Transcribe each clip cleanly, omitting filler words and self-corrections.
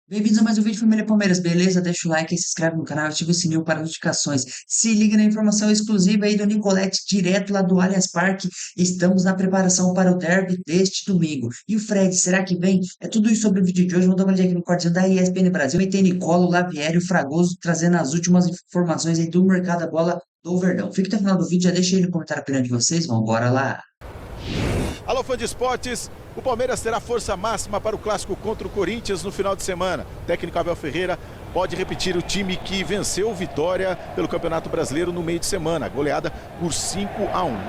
Bem-vindos a mais um vídeo Família Palmeiras, beleza? Deixa o like, se inscreve no canal, ativa o sininho para notificações. Se liga na informação exclusiva aí do Nicolete, direto lá do Allianz Parque. Estamos na preparação para o derby deste domingo. E o Fred, será que vem? É tudo isso sobre o vídeo de hoje. Vamos dar uma olhada aqui no cortezinho da ESPN Brasil. E tem Nicolo, Lavieri e Fragoso trazendo as últimas informações aí do mercado da bola do Verdão. Fica até o final do vídeo, já deixa aí no comentário opinião de vocês. Vamos embora lá. Alô, fã de esportes, o Palmeiras terá força máxima para o clássico contra o Corinthians no final de semana. O técnico Abel Ferreira pode repetir o time que venceu o Vitória pelo Campeonato Brasileiro no meio de semana, goleada por 5-1.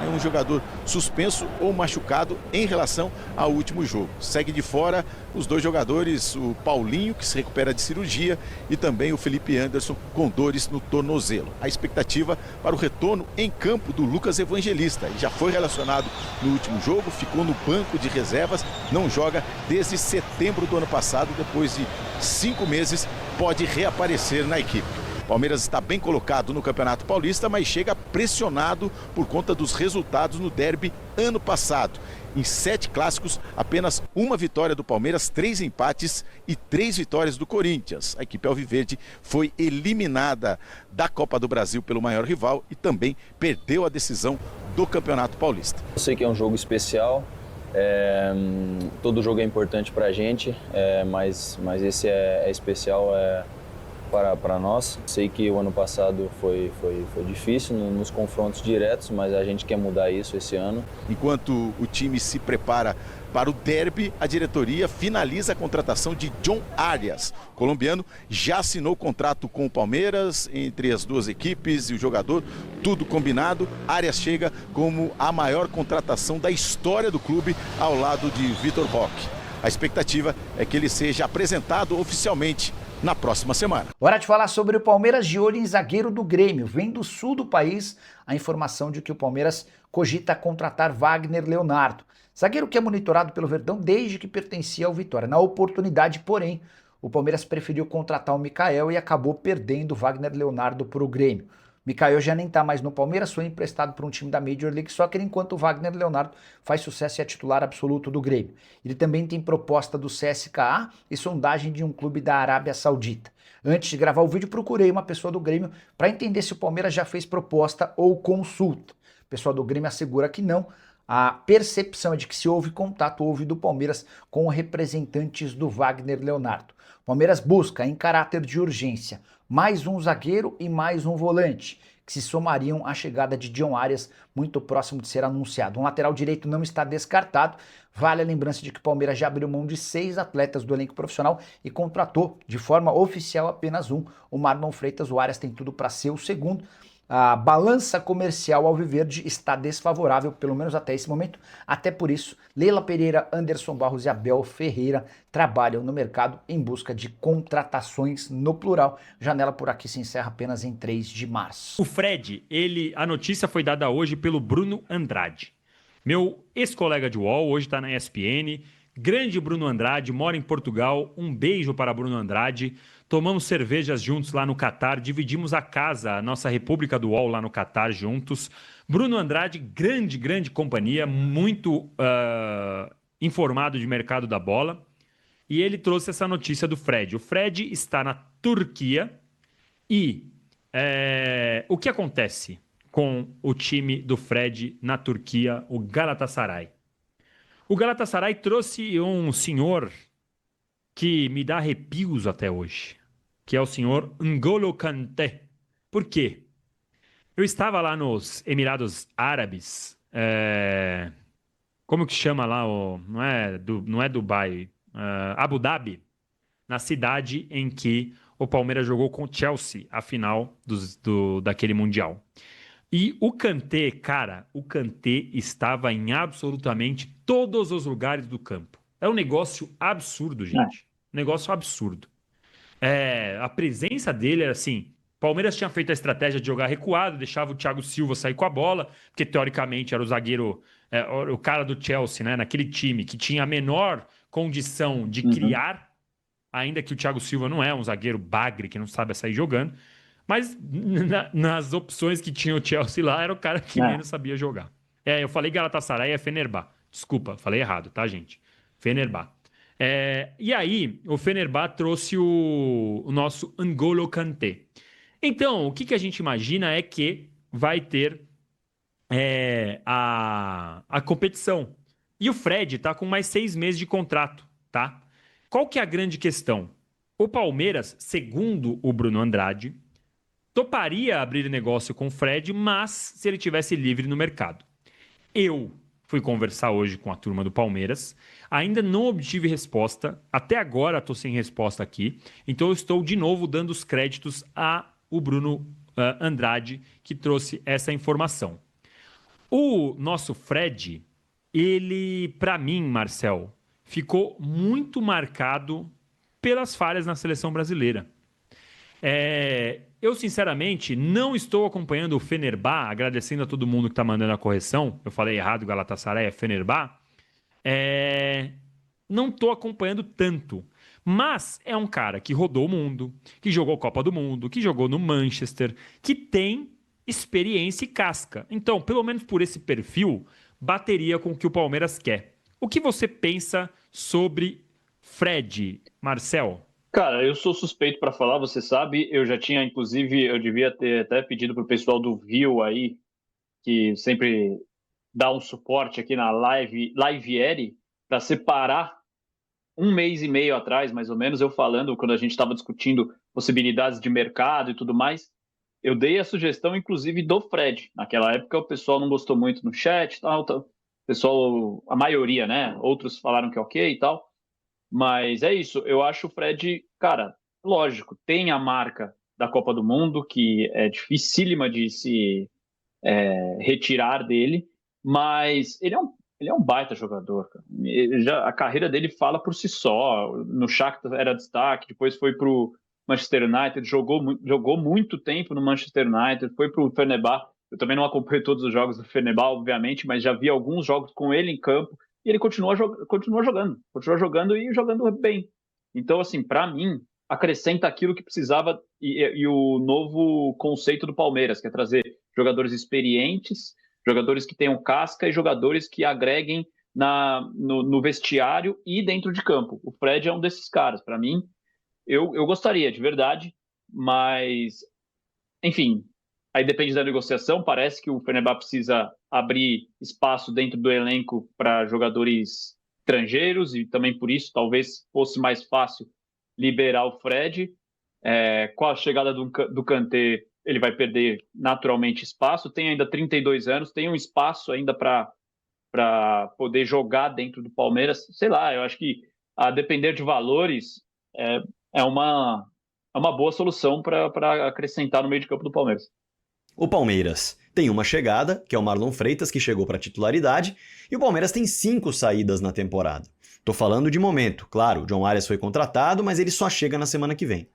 É um jogador suspenso ou machucado em relação ao último jogo. Segue de fora os dois jogadores, o Paulinho, que se recupera de cirurgia, e também o Felipe Anderson, com dores no tornozelo. A expectativa para o retorno em campo do Lucas Evangelista. Ele já foi relacionado no último jogo, ficou no banco de reservas, não joga desde setembro do ano passado, depois de 5 meses, pode reaparecer na equipe. Palmeiras está bem colocado no Campeonato Paulista, mas chega pressionado por conta dos resultados no derby ano passado. Em 7 clássicos, apenas uma vitória do Palmeiras, 3 empates e 3 vitórias do Corinthians. A equipe alviverde foi eliminada da Copa do Brasil pelo maior rival e também perdeu a decisão do Campeonato Paulista. Eu sei que é um jogo especial, todo jogo é importante para a gente, mas esse é especial para nós. Sei que o ano passado foi difícil nos confrontos diretos, mas a gente quer mudar isso esse ano. Enquanto o time se prepara para o derby, a diretoria finaliza a contratação de John Arias. O colombiano já assinou contrato com o Palmeiras, entre as duas equipes e o jogador, tudo combinado. Arias chega como a maior contratação da história do clube, ao lado de Vitor Roque. A expectativa é que ele seja apresentado oficialmente na próxima semana. Hora de falar sobre o Palmeiras, de olho em zagueiro do Grêmio. Vem do sul do país a informação de que o Palmeiras cogita contratar Wagner Leonardo. Zagueiro que é monitorado pelo Verdão desde que pertencia ao Vitória. Na oportunidade, porém, o Palmeiras preferiu contratar o Mikael e acabou perdendo Wagner Leonardo para o Grêmio. Mikael já nem está mais no Palmeiras, foi emprestado para um time da Major League Soccer, enquanto o Wagner Leonardo faz sucesso e é titular absoluto do Grêmio. Ele também tem proposta do CSKA e sondagem de um clube da Arábia Saudita. Antes de gravar o vídeo, procurei uma pessoa do Grêmio para entender se o Palmeiras já fez proposta ou consulta. O pessoal do Grêmio assegura que não. A percepção é de que se houve contato, houve do Palmeiras com representantes do Wagner Leonardo. O Palmeiras busca, em caráter de urgência, mais um zagueiro e mais um volante, que se somariam à chegada de John Arias, muito próximo de ser anunciado. Um lateral direito não está descartado. Vale a lembrança de que o Palmeiras já abriu mão de 6 atletas do elenco profissional e contratou de forma oficial apenas um, o Marlon Freitas. O Arias tem tudo para ser o segundo. A balança comercial alviverde está desfavorável, pelo menos até esse momento. Até por isso, Leila Pereira, Anderson Barros e Abel Ferreira trabalham no mercado em busca de contratações no plural. Janela por aqui se encerra apenas em 3 de março. O Fred, a notícia foi dada hoje pelo Bruno Andrade. Meu ex-colega de UOL, hoje está na ESPN. Grande Bruno Andrade, mora em Portugal. Um beijo para Bruno Andrade. Tomamos cervejas juntos lá no Catar, dividimos a casa, a nossa República do UOL lá no Catar juntos. Bruno Andrade, grande companhia, muito informado de mercado da bola. E ele trouxe essa notícia do Fred. O Fred está na Turquia e o que acontece com o time do Fred na Turquia, o Galatasaray? O Galatasaray trouxe um senhor que me dá arrepios até hoje, que é o senhor N'Golo Kanté. Por quê? Eu estava lá nos Emirados Árabes, como que chama lá, não é Dubai, Abu Dhabi, na cidade em que o Palmeiras jogou com o Chelsea a final daquele Mundial. E o Kanté, cara, o Kanté estava em absolutamente todos os lugares do campo. É um negócio absurdo, gente. Um negócio absurdo. A presença dele era assim, Palmeiras tinha feito a estratégia de jogar recuado, deixava o Thiago Silva sair com a bola, porque teoricamente era o zagueiro, o cara do Chelsea, né, naquele time que tinha a menor condição de criar, ainda que o Thiago Silva não é um zagueiro bagre que não sabe sair jogando, mas nas opções que tinha o Chelsea lá, era o cara que menos sabia jogar. Eu falei Galatasaray, é Fenerbahçe. Desculpa, falei errado, tá, gente? Fenerbahçe. E aí, o Fenerbahçe trouxe o nosso N'Golo Kanté. Então, o que a gente imagina é que vai ter a competição. E o Fred tá com mais 6 meses de contrato, tá? Qual que é a grande questão? O Palmeiras, segundo o Bruno Andrade, toparia abrir negócio com o Fred, mas se ele tivesse livre no mercado. Eu fui conversar hoje com a turma do Palmeiras, ainda não obtive resposta, até agora estou sem resposta aqui, então eu estou de novo dando os créditos ao Bruno Andrade, que trouxe essa informação. O nosso Fred, ele, para mim, Marcel, ficou muito marcado pelas falhas na seleção brasileira. Eu, sinceramente, não estou acompanhando o Fenerbahçe, agradecendo a todo mundo que está mandando a correção. Eu falei errado, Galatasaray é Fenerbahçe. Não estou acompanhando tanto. Mas é um cara que rodou o mundo, que jogou Copa do Mundo, que jogou no Manchester, que tem experiência e casca. Então, pelo menos por esse perfil, bateria com o que o Palmeiras quer. O que você pensa sobre Fred, Marcel? Cara, eu sou suspeito para falar, você sabe, eu já tinha, inclusive, eu devia ter até pedido pro pessoal do Viu aí, que sempre dá um suporte aqui na Live para separar 1 mês e meio atrás, mais ou menos, eu falando, quando a gente estava discutindo possibilidades de mercado e tudo mais, eu dei a sugestão, inclusive, do Fred. Naquela época, o pessoal não gostou muito no chat, tal, o pessoal, a maioria, né? Outros falaram que é ok e tal. Mas é isso, eu acho o Fred, cara, lógico, tem a marca da Copa do Mundo, que é dificílima de se retirar dele, mas ele é um baita jogador, cara. A carreira dele fala por si só. No Shakhtar era destaque, depois foi para o Manchester United, jogou muito tempo no Manchester United, foi para o Fenerbahçe. Eu também não acompanhei todos os jogos do Fenerbahçe, obviamente, mas já vi alguns jogos com ele em campo e ele continua jogando e jogando bem. Então, assim, para mim, acrescenta aquilo que precisava e o novo conceito do Palmeiras, que é trazer jogadores experientes, jogadores que tenham casca e jogadores que agreguem no vestiário e dentro de campo. O Fred é um desses caras. Para mim, eu gostaria, de verdade, mas, enfim, aí depende da negociação. Parece que o Fenerbahçe precisa abrir espaço dentro do elenco para jogadores estrangeiros e também por isso talvez fosse mais fácil liberar o Fred. Com a chegada do Kanté, ele vai perder naturalmente espaço. Tem ainda 32 anos, tem um espaço ainda para poder jogar dentro do Palmeiras. Sei lá, eu acho que a depender de valores é uma boa solução para acrescentar no meio de campo do Palmeiras. O Palmeiras tem uma chegada, que é o Marlon Freitas, que chegou para titularidade, e o Palmeiras tem 5 saídas na temporada. Tô falando de momento, claro, o John Arias foi contratado, mas ele só chega na semana que vem.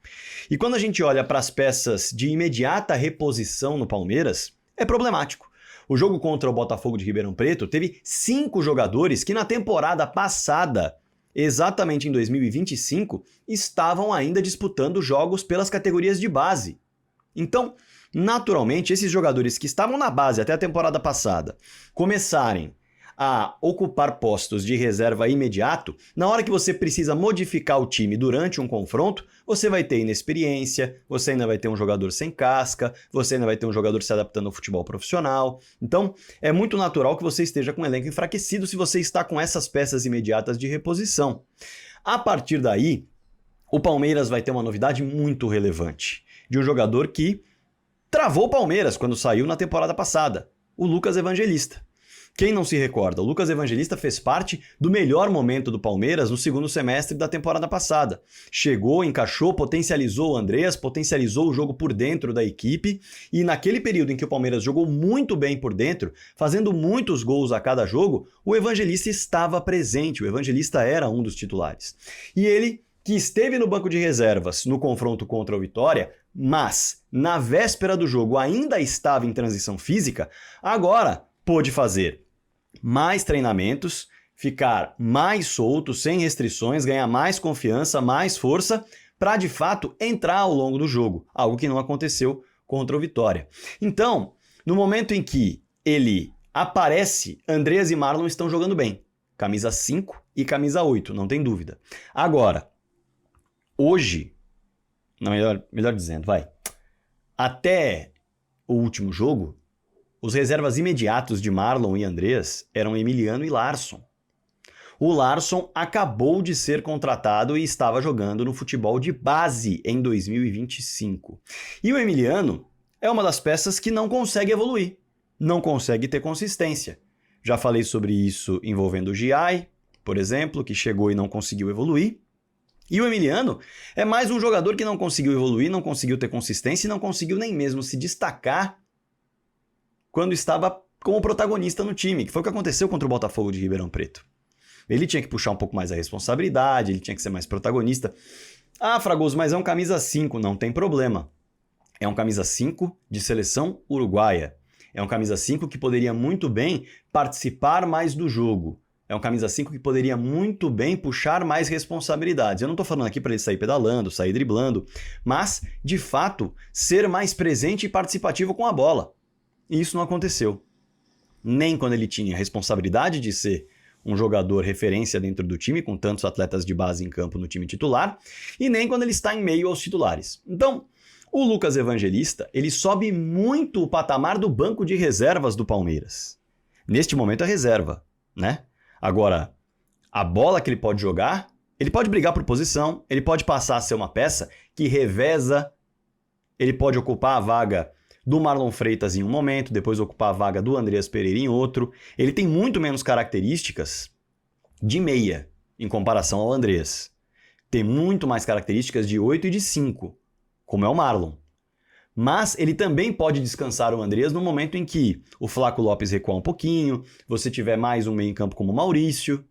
E quando a gente olha para as peças de imediata reposição no Palmeiras, é problemático. O jogo contra o Botafogo de Ribeirão Preto teve 5 jogadores que na temporada passada, exatamente em 2025, estavam ainda disputando jogos pelas categorias de base. Então, naturalmente, esses jogadores que estavam na base até a temporada passada começarem a ocupar postos de reserva imediato, na hora que você precisa modificar o time durante um confronto, você vai ter inexperiência, você ainda vai ter um jogador sem casca, você ainda vai ter um jogador se adaptando ao futebol profissional. Então, é muito natural que você esteja com um elenco enfraquecido se você está com essas peças imediatas de reposição. A partir daí, o Palmeiras vai ter uma novidade muito relevante, de um jogador que travou o Palmeiras quando saiu na temporada passada, o Lucas Evangelista. Quem não se recorda, o Lucas Evangelista fez parte do melhor momento do Palmeiras no segundo semestre da temporada passada. Chegou, encaixou, potencializou o Andreas, potencializou o jogo por dentro da equipe e naquele período em que o Palmeiras jogou muito bem por dentro, fazendo muitos gols a cada jogo, o Evangelista estava presente, o Evangelista era um dos titulares. E ele, que esteve no banco de reservas no confronto contra o Vitória, mas na véspera do jogo ainda estava em transição física, agora pôde fazer mais treinamentos, ficar mais solto, sem restrições, ganhar mais confiança, mais força, para de fato entrar ao longo do jogo, algo que não aconteceu contra o Vitória. Então, no momento em que ele aparece, Andreas e Marlon estão jogando bem. Camisa 5 e camisa 8, não tem dúvida. Agora, hoje, não, melhor dizendo, até o último jogo, os reservas imediatos de Marlon e Andreas eram Emiliano e Larsson. O Larsson acabou de ser contratado e estava jogando no futebol de base em 2025. E o Emiliano é uma das peças que não consegue evoluir, não consegue ter consistência. Já falei sobre isso envolvendo o Giai, por exemplo, que chegou e não conseguiu evoluir. E o Emiliano é mais um jogador que não conseguiu evoluir, não conseguiu ter consistência e não conseguiu nem mesmo se destacar quando estava como protagonista no time, que foi o que aconteceu contra o Botafogo de Ribeirão Preto. Ele tinha que puxar um pouco mais a responsabilidade, ele tinha que ser mais protagonista. Ah, Fragoso, mas é um camisa 5, não tem problema. É um camisa 5 de seleção uruguaia. É um camisa 5 que poderia muito bem participar mais do jogo. É um camisa 5 que poderia muito bem puxar mais responsabilidades. Eu não estou falando aqui para ele sair pedalando, sair driblando, mas, de fato, ser mais presente e participativo com a bola. E isso não aconteceu. Nem quando ele tinha a responsabilidade de ser um jogador referência dentro do time, com tantos atletas de base em campo no time titular, e nem quando ele está em meio aos titulares. Então, o Lucas Evangelista, ele sobe muito o patamar do banco de reservas do Palmeiras. Neste momento é reserva, né? Agora, a bola que ele pode jogar, ele pode brigar por posição, ele pode passar a ser uma peça que reveza, ele pode ocupar a vaga do Marlon Freitas em um momento, depois ocupar a vaga do Andreas Pereira em outro. Ele tem muito menos características de meia em comparação ao Andreas. Tem muito mais características de 8 e de 5, como é o Marlon. Mas ele também pode descansar o Andreas no momento em que o Flaco Lopes recuar um pouquinho, você tiver mais um meio em campo como o Maurício,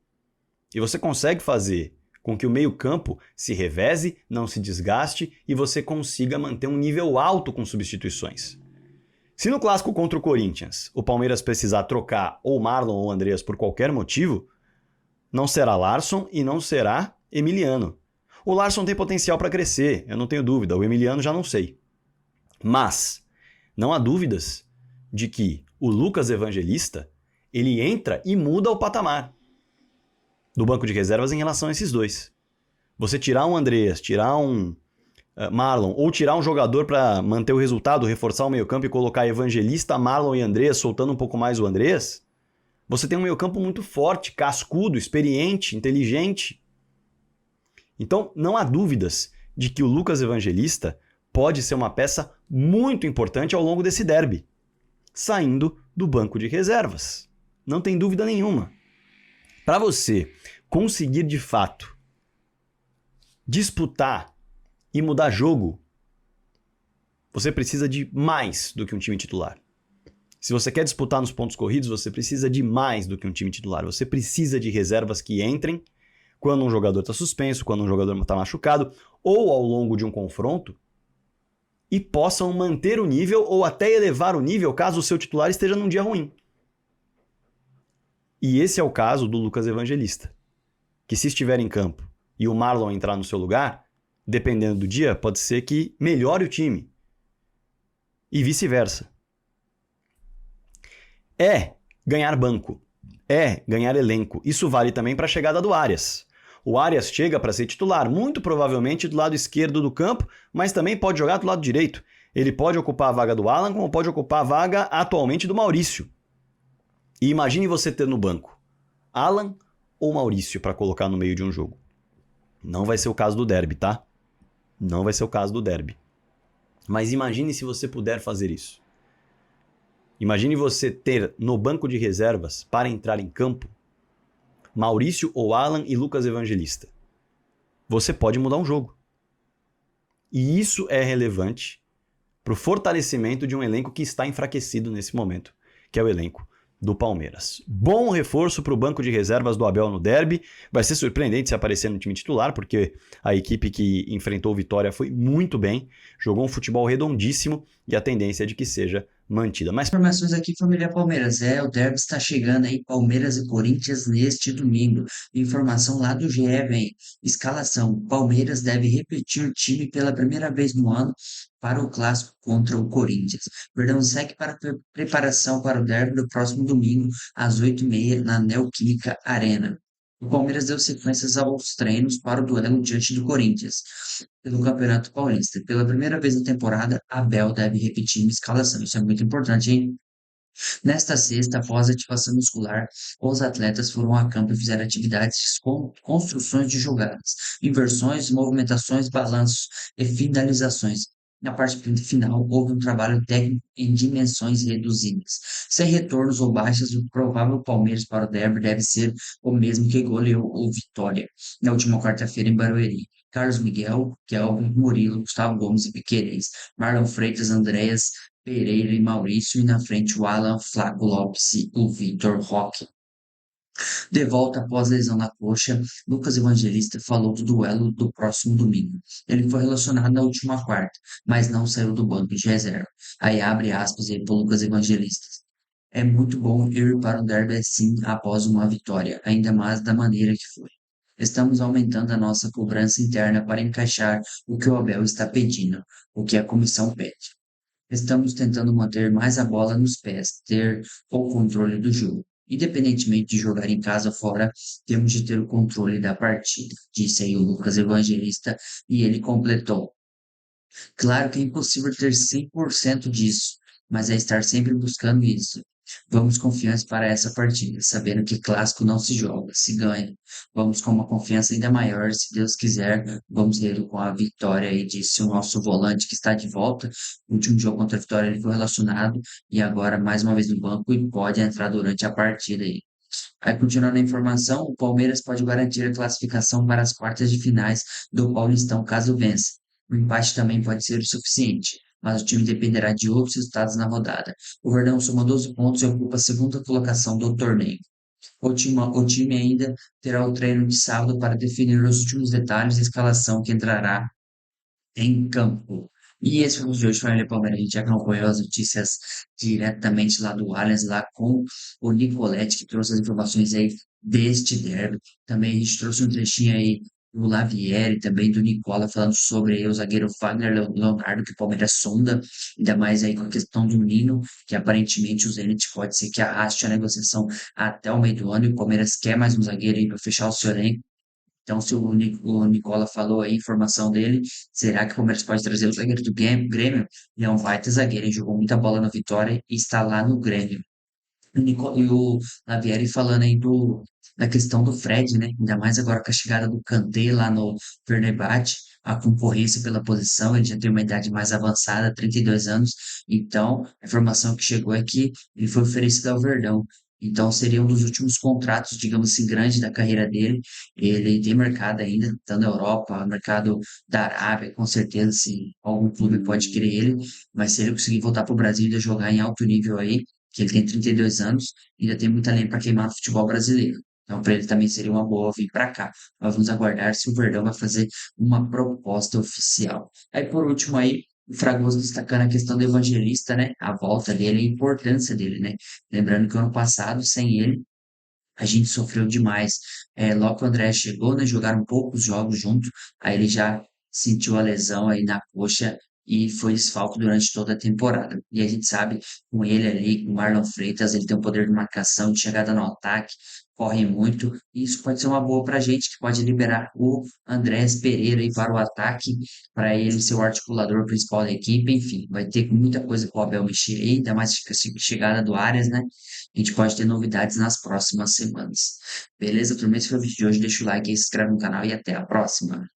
e você consegue fazer com que o meio campo se reveze, não se desgaste e você consiga manter um nível alto com substituições. Se no clássico contra o Corinthians o Palmeiras precisar trocar ou Marlon ou Andreas por qualquer motivo, não será Larsson e não será Emiliano. O Larsson tem potencial para crescer, eu não tenho dúvida, o Emiliano já não sei. Mas não há dúvidas de que o Lucas Evangelista, ele entra e muda o patamar do banco de reservas em relação a esses dois. Você tirar um Andreas, tirar um Marlon, ou tirar um jogador para manter o resultado, reforçar o meio-campo e colocar Evangelista, Marlon e Andreas, soltando um pouco mais o Andreas, você tem um meio-campo muito forte, cascudo, experiente, inteligente. Então, não há dúvidas de que o Lucas Evangelista pode ser uma peça muito importante ao longo desse derby, saindo do banco de reservas. Não tem dúvida nenhuma. Para você conseguir, de fato, disputar e mudar jogo, você precisa de mais do que um time titular. Se você quer disputar nos pontos corridos, você precisa de mais do que um time titular. Você precisa de reservas que entrem quando um jogador está suspenso, quando um jogador está machucado, ou ao longo de um confronto, e possam manter o nível ou até elevar o nível caso o seu titular esteja num dia ruim. E esse é o caso do Lucas Evangelista, que se estiver em campo e o Marlon entrar no seu lugar, dependendo do dia, pode ser que melhore o time. E vice-versa. É ganhar banco. É ganhar elenco. Isso vale também para a chegada do Arias. O Arias chega para ser titular, muito provavelmente do lado esquerdo do campo, mas também pode jogar do lado direito. Ele pode ocupar a vaga do Alan, como pode ocupar a vaga atualmente do Maurício. E imagine você ter no banco Alan ou Maurício para colocar no meio de um jogo. Não vai ser o caso do derby, tá? Não vai ser o caso do derby. Mas imagine se você puder fazer isso. Imagine você ter no banco de reservas, para entrar em campo, Maurício ou Alan e Lucas Evangelista. Você pode mudar um jogo. E isso é relevante para o fortalecimento de um elenco que está enfraquecido nesse momento, que é o elenco do Palmeiras. Bom reforço para o banco de reservas do Abel no derby. Vai ser surpreendente se aparecer no time titular, porque a equipe que enfrentou o Vitória foi muito bem, jogou um futebol redondíssimo e a tendência é de que seja mantida. Mas Informações aqui, família Palmeiras. O derby está chegando aí, Palmeiras e Corinthians neste domingo. Informação lá do GE, vem. Escalação: Palmeiras deve repetir o time pela primeira vez no ano para o clássico contra o Corinthians. Verdão segue para a preparação para o derby do próximo domingo, às 8h30, na Neoquímica Arena. O Palmeiras deu sequências aos treinos para o duelo diante do Corinthians pelo Campeonato Paulista. Pela primeira vez na temporada, Abel deve repetir uma escalação. Isso é muito importante, hein? Nesta sexta, após a ativação muscular, os atletas foram a campo e fizeram atividades com construções de jogadas, inversões, movimentações, balanços e finalizações. Na parte final, houve um trabalho técnico em dimensões reduzidas. Sem retornos ou baixas, o provável Palmeiras para o derby deve ser o mesmo que goleou o Vitória na última quarta-feira em Barueri. Carlos Miguel, Kelvin, Murilo, Gustavo Gomes e Piquerez, Marlon Freitas, Andréas, Pereira e Maurício, e na frente o Alan, Flaco Lopes e o Vitor Roque. De volta após lesão na coxa, Lucas Evangelista falou do duelo do próximo domingo. Ele foi relacionado na última quarta, mas não saiu do banco de reserva. Aí abre aspas aí para o Lucas Evangelista. É muito bom ir para o derby assim após uma vitória, ainda mais da maneira que foi. Estamos aumentando a nossa cobrança interna para encaixar o que o Abel está pedindo, o que a comissão pede. Estamos tentando manter mais a bola nos pés, ter o controle do jogo. Independentemente de jogar em casa ou fora, temos de ter o controle da partida, disse aí o Lucas Evangelista, e ele completou. Claro que é impossível ter 100% disso, mas é estar sempre buscando isso. Vamos confiantes para essa partida, sabendo que clássico não se joga, se ganha. Vamos com uma confiança ainda maior, se Deus quiser, vamos ver com a vitória aí, disse o nosso volante que está de volta. No último jogo contra a Vitória ele foi relacionado e agora mais uma vez no banco e pode entrar durante a partida aí. Aí, continuando a informação, o Palmeiras pode garantir a classificação para as quartas de finais do Paulistão caso vença. O empate também pode ser o suficiente, mas o time dependerá de outros resultados na rodada. O Verdão soma 12 pontos e ocupa a segunda colocação do torneio. O time ainda terá o treino de sábado para definir os últimos detalhes da escalação que entrará em campo. E esse foi o de hoje, família Palmeiras. A gente acompanhou as notícias diretamente lá do Allianz, lá com o Nicoletti, que trouxe as informações aí deste derby. Também a gente trouxe um trechinho aí do Lavieri, também do Nicola, falando sobre aí o zagueiro Wagner Leonardo, que o Palmeiras sonda, ainda mais aí com a questão do Nino, que aparentemente o Zenit pode ser que arraste a negociação até o meio do ano, e o Palmeiras quer mais um zagueiro aí para fechar o seu elenco. Então, se o Nicola falou aí a informação dele, será que o Palmeiras pode trazer o zagueiro do Grêmio? Ele é um baita zagueiro, ele jogou muita bola no Vitória e está lá no Grêmio. E o Lavieri falando aí da questão do Fred, né? Ainda mais agora com a chegada do Kanté lá no Fenerbahçe, a concorrência pela posição, ele já tem uma idade mais avançada, 32 anos, então a informação que chegou é que ele foi oferecido ao Verdão. Então seria um dos últimos contratos, digamos assim, grandes da carreira dele. Ele tem mercado ainda, tá na Europa, mercado da Arábia, com certeza, assim, algum clube pode querer ele, mas se ele conseguir voltar para o Brasil e jogar em alto nível aí, que ele tem 32 anos, ainda tem muita lenha para queimar no futebol brasileiro. Então, para ele também seria uma boa vir para cá. Nós vamos aguardar se o Verdão vai fazer uma proposta oficial. Aí, por último, aí, o Fragoso destacando a questão do Evangelista, né? A volta dele, a importância dele, né? Lembrando que o ano passado, sem ele, a gente sofreu demais. Logo que o André chegou, né? Jogaram poucos jogos junto, aí ele já sentiu a lesão aí na coxa e foi desfalque durante toda a temporada. E a gente sabe, com ele ali, com o Marlon Freitas, ele tem um poder de marcação, de chegada no ataque, corre muito, e isso pode ser uma boa pra gente, que pode liberar o Andrés Pereira aí para o ataque, para ele ser o articulador principal da equipe, enfim, vai ter muita coisa com o Abel mexer aí, ainda mais com a chegada do Arias, né? A gente pode ter novidades nas próximas semanas. Beleza, turma? Esse foi o vídeo de hoje. Deixa o like aí, se inscreve no canal e até a próxima.